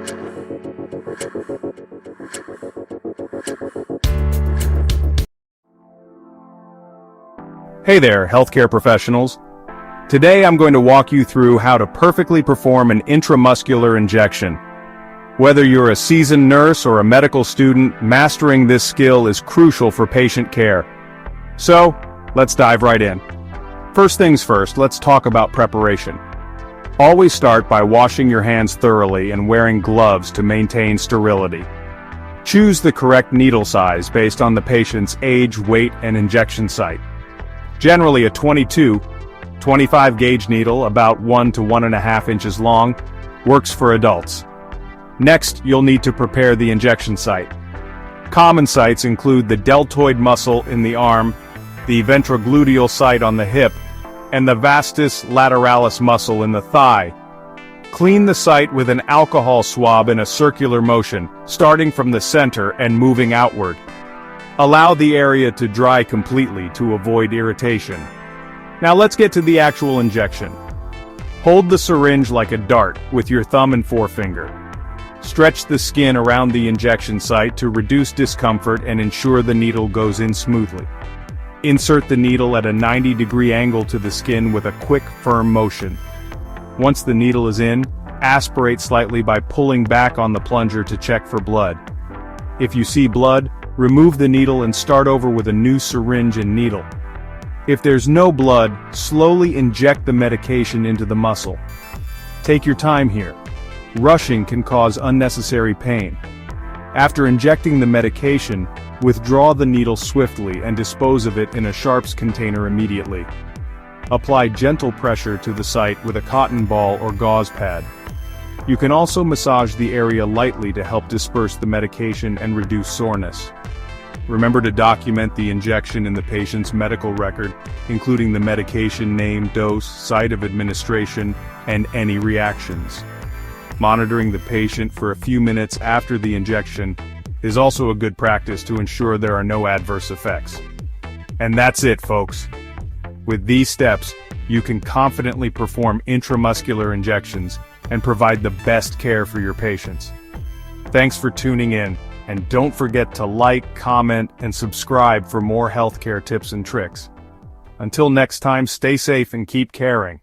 Hey there, healthcare professionals. Today I'm going to walk you through how to perfectly perform an intramuscular injection. Whether you're a seasoned nurse or a medical student, mastering this skill is crucial for patient care. So, let's dive right in. First things first, let's talk about preparation. Always start by washing your hands thoroughly and wearing gloves to maintain sterility. Choose the correct needle size based on the patient's age, weight, and injection site. Generally a 22-25 gauge needle, about 1 to 1.5 inches long, works for adults. Next, you'll need to prepare the injection site. Common sites include the deltoid muscle in the arm, the ventrogluteal site on the hip, and the vastus lateralis muscle in the thigh. Clean the site with an alcohol swab in a circular motion, starting from the center and moving outward. Allow the area to dry completely to avoid irritation. Now let's get to the actual injection. Hold the syringe like a dart with your thumb and forefinger. Stretch the skin around the injection site to reduce discomfort and ensure the needle goes in smoothly. Insert the needle at a 90-degree angle to the skin with a quick, firm motion. Once the needle is in, aspirate slightly by pulling back on the plunger to check for blood. If you see blood, remove the needle and start over with a new syringe and needle. If there's no blood, slowly inject the medication into the muscle. Take your time here. Rushing can cause unnecessary pain. After injecting the medication, withdraw the needle swiftly and dispose of it in a sharps container immediately. Apply gentle pressure to the site with a cotton ball or gauze pad. You can also massage the area lightly to help disperse the medication and reduce soreness. Remember to document the injection in the patient's medical record, including the medication name, dose, site of administration, and any reactions. Monitoring the patient for a few minutes after the injection is also a good practice to ensure there are no adverse effects. And that's it, folks. With these steps, you can confidently perform intramuscular injections and provide the best care for your patients. Thanks for tuning in, and don't forget to like, comment, and subscribe for more healthcare tips and tricks. Until next time, stay safe and keep caring.